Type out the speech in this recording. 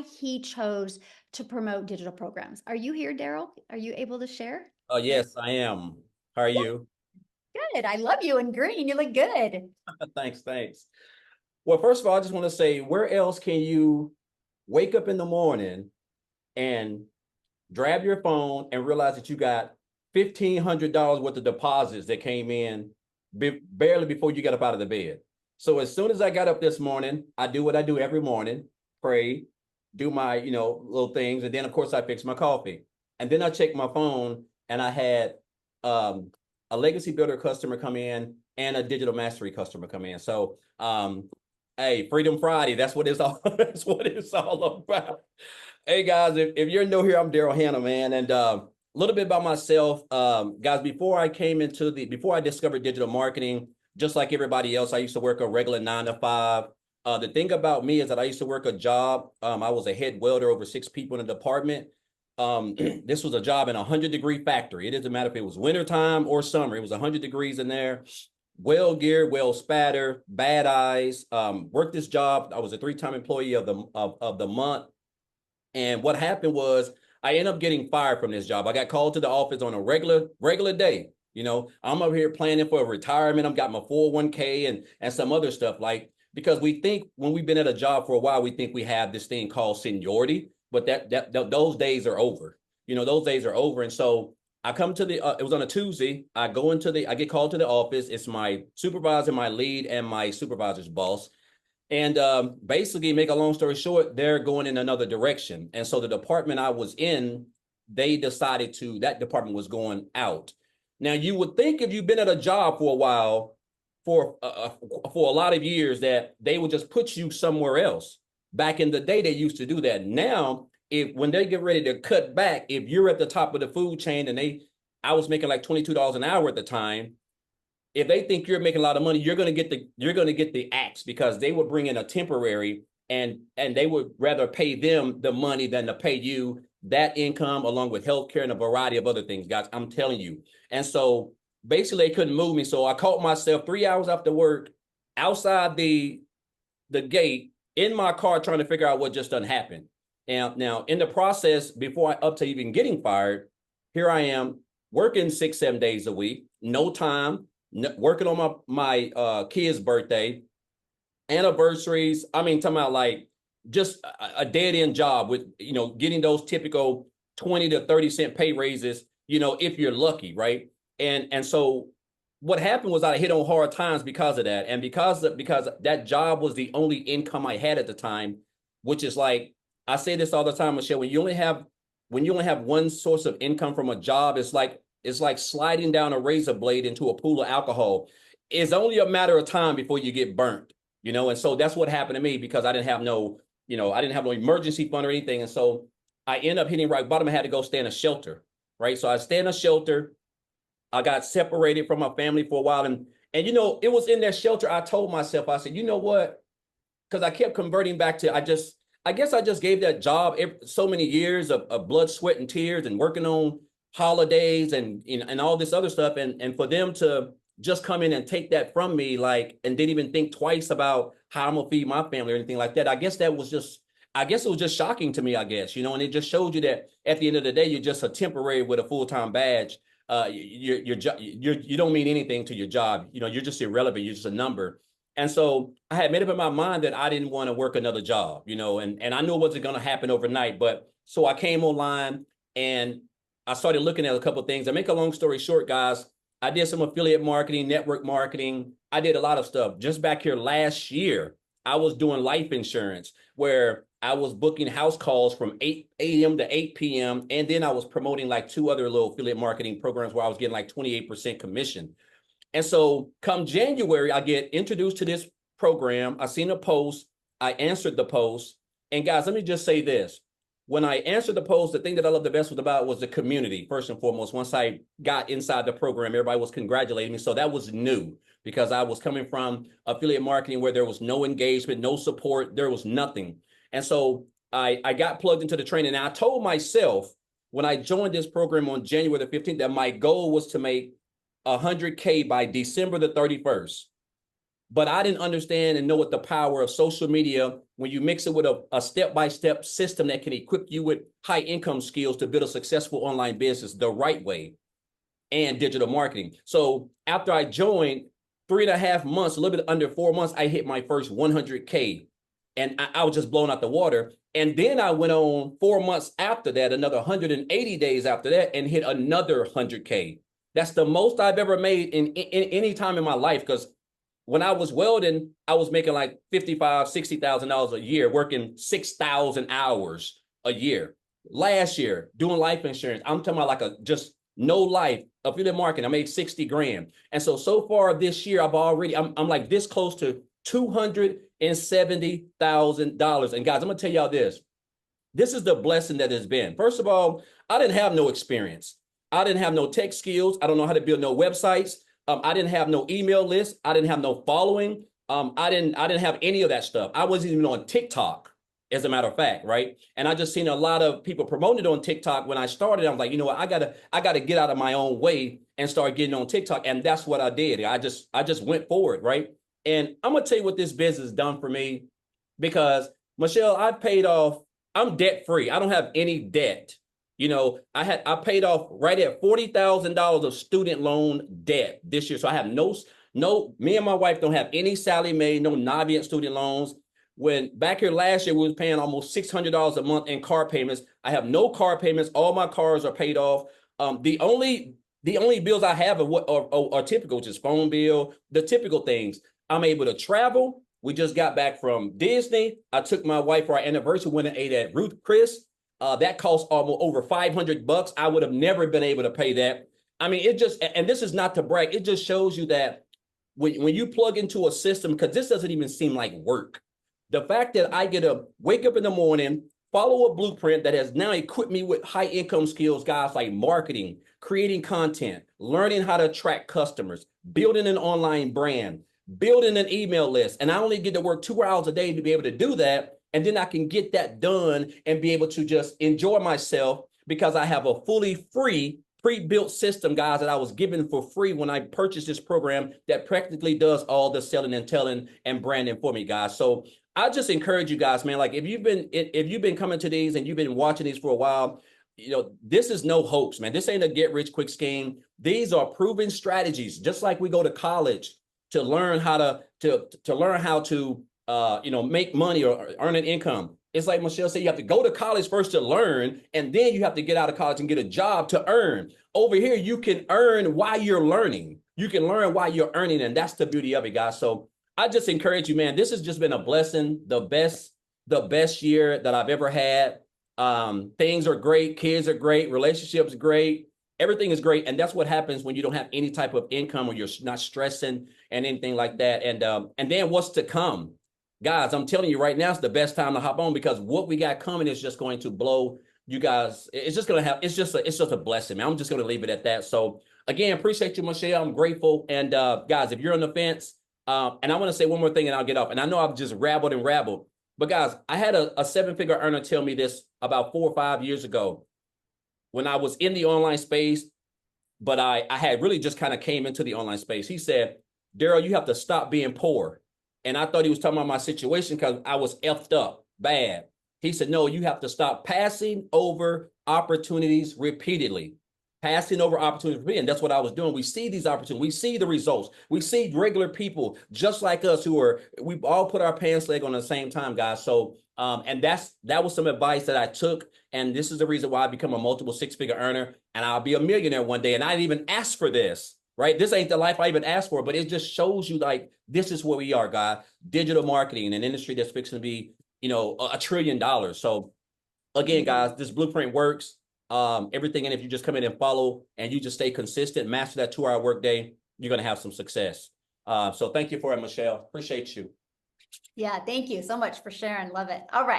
why he chose to promote digital programs. Are you here, Darrel? Are you able to share? Oh, yes, I am. How are you? Good. I love you in green. You look good. Thanks. Well, first of all, I just want to say, where else can you wake up in the morning and grab your phone and realize that you got $1,500 worth of deposits that came in barely before you got up out of the bed? So as soon as I got up this morning, I do what I do every morning, pray, do my, little things. And then of course I fix my coffee. And then I check my phone and I had um, a legacy builder customer come in and a digital mastery customer come in. So hey, Freedom Friday, that's what it's all that's what it's all about. Hey guys, if you're new here, I'm Darrel Hannah, man. And a little bit about myself. Guys, before I discovered digital marketing, just like everybody else, I used to work a regular 9 to 5. The thing about me is that I used to work a job. I was a head welder over 6 people in the department. This was a job in a 100-degree factory. It doesn't matter if it was wintertime or summer. It was 100 degrees in there. Well geared, well spatter, bad eyes. Worked this job. I was a 3-time employee of the month. And what happened was I ended up getting fired from this job. I got called to the office on a regular day. I'm over here planning for a retirement. I've got my 401k and some other stuff, because we think when we've been at a job for a while, we think we have this thing called seniority, but those days are over. Those days are over. And so I come to it was on a Tuesday. I get called to the office. It's my supervisor, my lead, and my supervisor's boss. And basically, make a long story short, they're going in another direction. And so the department I was in, they decided that department was going out. Now, you would think if you've been at a job for a while, for a lot of years, that they would just put you somewhere else. Back in the day, they used to do that. Now, when they get ready to cut back, if you're at the top of the food chain and I was making like $22 an hour at the time, if they think you're making a lot of money, you're going to get the axe, because they would bring in a temporary and they would rather pay them the money than to pay you that income, along with healthcare and a variety of other things, guys. I'm telling you. And so basically they couldn't move me. So I caught myself 3 hours after work outside the gate in my car trying to figure out what just done happened. Now in the process, up to even getting fired, here I am working 6-7 days a week, no time, working on my kid's birthday, anniversaries. I mean, talking about like just a dead end job with, getting those typical 20 to 30 cent pay raises, if you're lucky, right? And so what happened was I hit on hard times because of that. And because that job was the only income I had at the time, which is like, I say this all the time, Michelle, when you only have one source of income from a job, it's like sliding down a razor blade into a pool of alcohol. It's only a matter of time before you get burnt, and so that's what happened to me, because I didn't have no emergency fund or anything. And so I ended up hitting rock bottom. I had to go stay in a shelter, right? So I stayed in a shelter. I got separated from my family for a while. And it was in that shelter, I told myself, I said, you know what? Because I kept converting back to, I guess I just gave that job so many years of blood, sweat, and tears, and working on holidays and all this other stuff, and for them to just come in and take that from me, and didn't even think twice about how I'm gonna feed my family or anything like that. I guess it was just shocking to me, and it just showed you that at the end of the day, you're just a temporary with a full-time badge. You don't mean anything to your job. You're just irrelevant. You're just a number. And so I had made up in my mind that I didn't want to work another job, and I knew it wasn't going to happen overnight. But so I came online and I started looking at a couple of things. I make a long story short, guys, I did some affiliate marketing, network marketing. I did a lot of stuff. Just back here last year, I was doing life insurance, where I was booking house calls from 8 a.m. to 8 p.m. And then I was promoting like 2 other little affiliate marketing programs where I was getting like 28% commission. And so come January, I get introduced to this program. I seen a post. I answered the post. And guys, let me just say this. When I answered the post, the thing that I loved the best was the community, first and foremost. Once I got inside the program, everybody was congratulating me. So that was new, because I was coming from affiliate marketing where there was no engagement, no support, there was nothing. And so I got plugged into the training. And I told myself when I joined this program on January the 15th that my goal was to make 100K by December the 31st. But I didn't understand and know what the power of social media when you mix it with a step-by-step system that can equip you with high income skills to build a successful online business the right way and digital marketing. So after I joined, 3.5 months, a little bit under 4 months, I hit my first 100K, and I was just blown out the water. And then I went on 4 months after that, another 180 days after that, and hit another 100K. That's the most I've ever made in any time in my life. Because when I was welding, I was making like $55,000, $60,000 a year, working 6,000 hours a year. Last year, doing life insurance, I'm talking about like just no life, affiliate marketing, I made 60 grand. And so far this year, I'm like this close to $270,000. And guys, I'm gonna tell y'all this is the blessing that has been. First of all, I didn't have no experience. I didn't have no tech skills. I don't know how to build no websites. I didn't have no email list. I didn't have no following. I didn't have any of that stuff. I wasn't even on TikTok, as a matter of fact, right? And I just seen a lot of people promoting it on TikTok. When I started, I was like, you know what, I gotta get out of my own way and start getting on TikTok. And that's what I did. I just went forward, right? And I'm gonna tell you what this business has done for me, because Michelle, I'm debt free. I don't have any debt. You know, I paid off right at $40,000 of student loan debt this year. So I have no, me and my wife don't have any salary made, no Navient student loans. When back here last year, we was paying almost $600 a month in car payments. I have no car payments. All my cars are paid off. The only bills I have are typical, which is phone bill, the typical things. I'm able to travel. We just got back from Disney. I took my wife for our anniversary, went and ate at Ruth Chris. That cost almost over $500. I would have never been able to pay that. I mean, it just, and this is not to brag, it just shows you that when you plug into a system, because this doesn't even seem like work. The fact that I get to wake up in the morning, follow a blueprint that has now equipped me with high income skills, guys, like marketing, creating content, learning how to attract customers, building an online brand, building an email list. And I only get to work 2 hours a day to be able to do that. And then I can get that done and be able to just enjoy myself, because I have a fully free pre-built system, guys, that I was given for free when I purchased this program that practically does all the selling and telling and branding for me, guys. So I just encourage you guys, man, like if you've been coming to these and you've been watching these for a while, you know, this is no hoax, man. This ain't a get rich quick scheme. These are proven strategies. Just like we go to college to learn how to make money or earn an income. It's like Michelle said, you have to go to college first to learn, and then you have to get out of college and get a job to earn. Over here, you can earn while you're learning. You can learn while you're earning, and that's the beauty of it, guys. So I just encourage you, man. This has just been a blessing. The best year that I've ever had. Things are great. Kids are great. Relationships great. Everything is great. And that's what happens when you don't have any type of income, or you're not stressing and anything like that. And then what's to come? Guys, I'm telling you right now, it's the best time to hop on, because what we got coming is just going to blow you guys. It's just just a blessing, man. I'm just going to leave it at that. So again, appreciate you, Michelle. I'm grateful. And guys, if you're on the fence, and I want to say one more thing and I'll get off. And I know I've just rabbled, but guys, I had a 7-figure earner tell me this about 4 or 5 years ago when I was in the online space, but I had really just kind of came into the online space. He said, Darrell, you have to stop being poor. And I thought he was talking about my situation because I was effed up bad. He said, no, you have to stop passing over opportunities repeatedly. Passing over opportunities. And that's what I was doing. We see these opportunities. We see the results. We see regular people just like us we've all put our pants leg on at the same time, guys. So, and that was some advice that I took. And this is the reason why I become a multiple 6-figure earner, and I'll be a millionaire one day. And I didn't even ask for this. Right? This ain't the life I even asked for, but it just shows you like, this is where we are, guys. Digital marketing, an industry that's fixing to be, $1 trillion. So again, guys, this blueprint works. Everything. And if you just come in and follow and you just stay consistent, master that 2-hour workday, you're going to have some success. So thank you for it, Michelle. Appreciate you. Yeah. Thank you so much for sharing. Love it. All right.